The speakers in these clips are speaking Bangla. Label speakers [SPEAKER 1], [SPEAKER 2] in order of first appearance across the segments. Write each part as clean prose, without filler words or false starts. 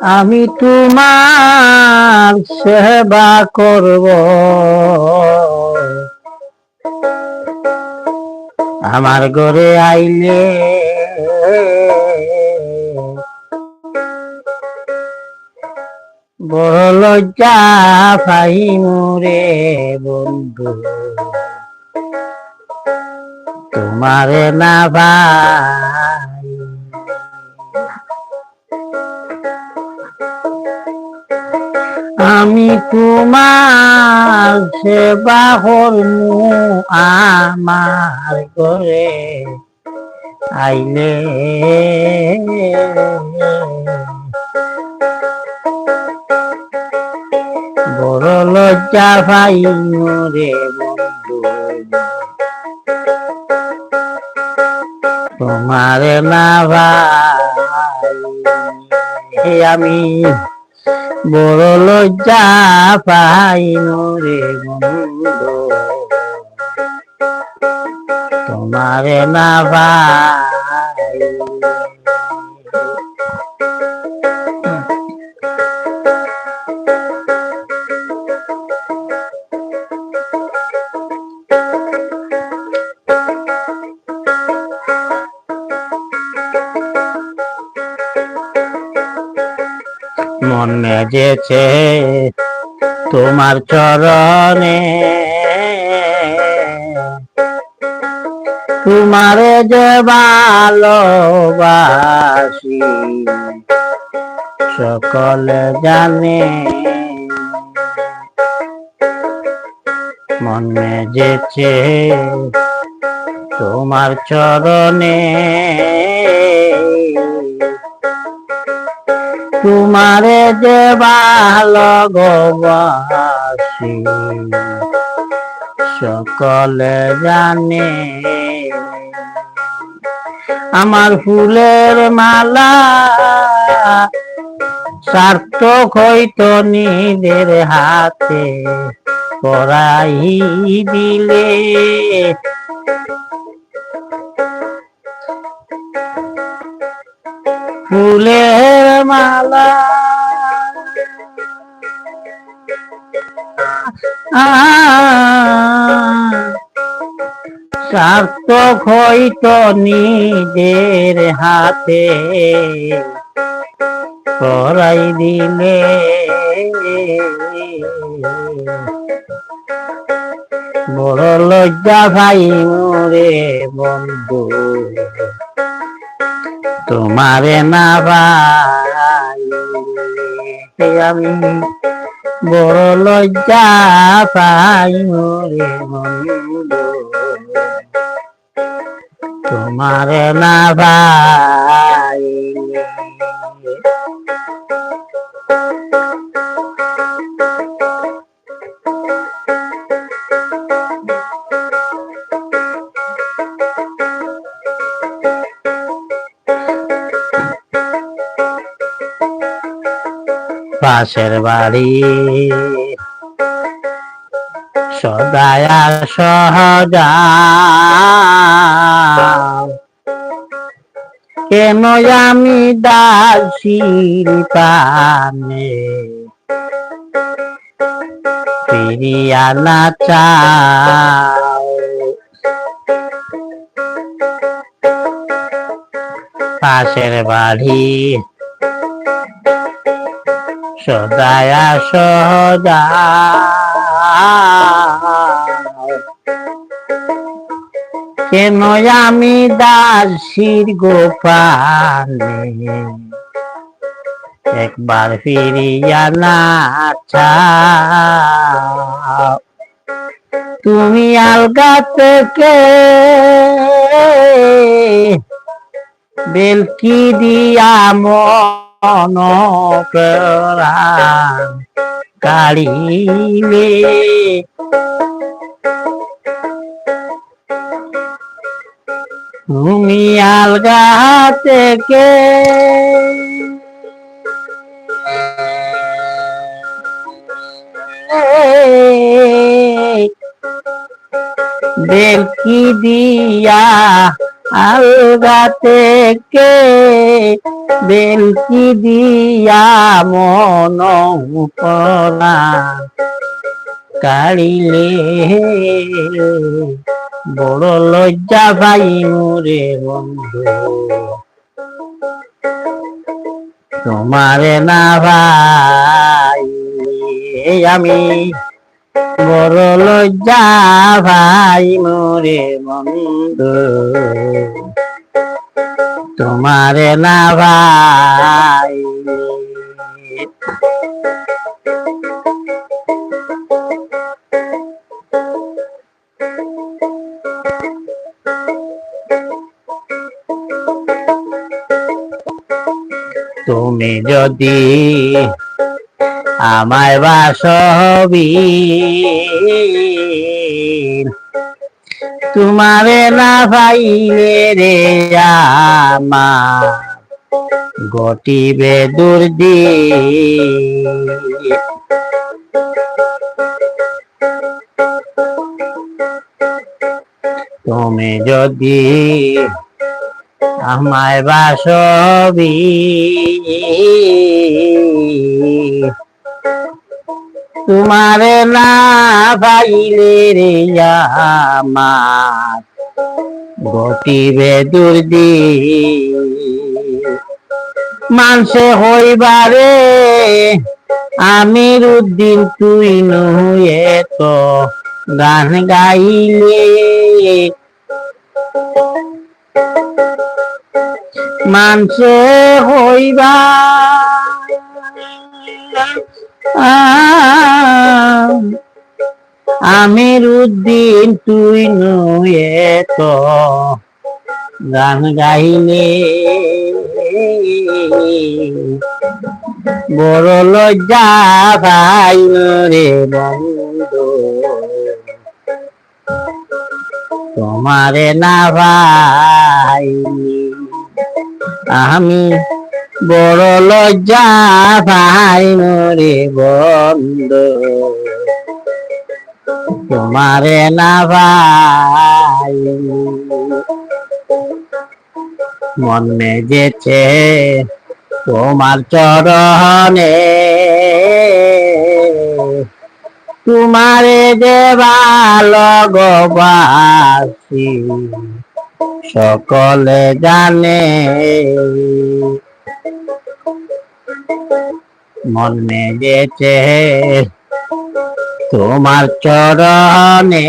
[SPEAKER 1] আমি তোমার সেবা করব, আমার ঘরে আইলে বড় লজ্জা পাইমু রে বন্ধু, তোমারে না ভাই। আমি তোমার সেবা করমু, আমার ঘরে আইলে বড় লজ্জা পাইমু রে বন্ধু, তোমারে না ভাই। আমি বড় লজ্জা পাইনু রে বন্ধু, তোমারে না ভাই। মন মেজেছে তোমার চরণে, তোমারে যে ভালোবাসি সকলে জানে। মন মেজেছে তোমার চরণে, তোমারে যে ভালোবাসি সকলে জানে। আমার ফুলের মালা সার্থক হইতো নিজের হাতে পরাই দিলে, ফুলের মালা সার্থক হইতো নিজের হাতে পরাই দিলে, বড় লজ্জা ভাই রে বন্ধু, তোমারে না ভাই। আমি বড় লজ্জা পাই রে বন্ধু, তোমারে না ভাই। পাশের বাড়ি সদায়া সহজা, কেন আমি দাসির পানে ফিরিয়া না চাও। পাশের বাড়ি সদায়া সহজা, কেন আমি দাসির গোপালে একবার ফিরিয়া না চাও। তুমি আলগা থেকে বেলকি দিয়া মন প্রাণ কাড়িলে, তুমি আলগা থেকে বেলকি দিয়া আলগা থেকে বেলকি দিয়া মন পরা কাড়িলে বড় লজ্জা ভাই মোরে বন্ধু তোমারে না ভাই আমি বড় লজ্জা ভাই মোরে বন্ধু তোমারে না ভাই তুমি যদি আমায় বাসবি তোমারে না পাইলে রে আমার ঘটিবে দুর্দি তুমি যদি আমায় বাসবি তোমারে না পাইলে রে আমার ঘটিবে দুর্দি মানসে হইবারে আমির উদ্দিন তুই নহুয়ে তো গান গাইলে মানসে হইবা আমির উদ্দিন তুই নুয়ে তো গান গাইলে বড় লজ্জা ভাই রে বন্ধু তোমারে না ভাই আমি বড় লজ্জা ভাই রে বন্ধু তোমারে না ভাই মনে যেছে তোমার চরণে তোমারে দেবা লগবাসি সকলে জানে মনে যেছে তোমার চরণে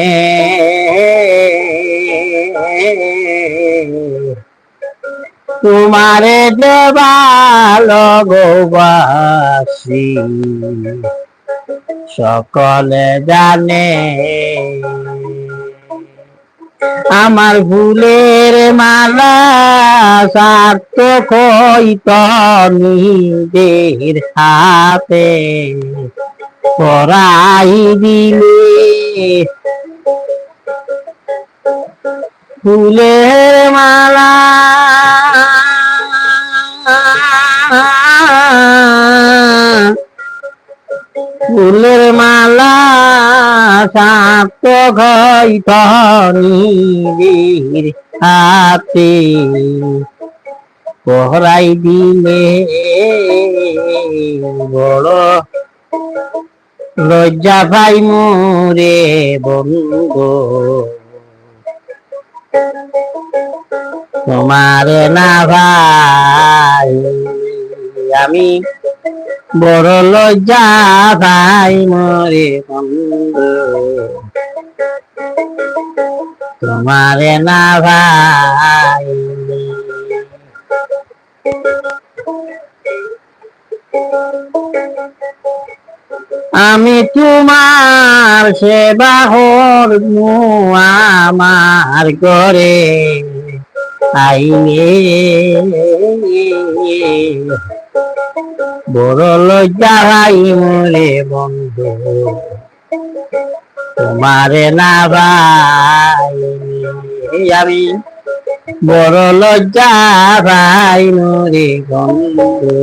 [SPEAKER 1] তোমারে দেবা লগবাসি সকলে জানে আমার ফুলের মালা সার্থক হইত নিজের হাতে পরাই দিলে ফুলের মালা ফুলের মালা সার্থক হইত নিজের হাতে পরাই দিলে বড় লজ্জা ভাই মোরে বন্ধু তোমারে না ভাই আমি বড় লজ্জা ভাই মোরে বন্ধু তোমারে না ভাই আমি তোমার সেবা করবো আমার ঘরে আইনে বড় লজ্জা ভাই মোরে বন্ধু তোমারে না ভাই আমি বড় লজ্জা ভাই মোরে বন্ধু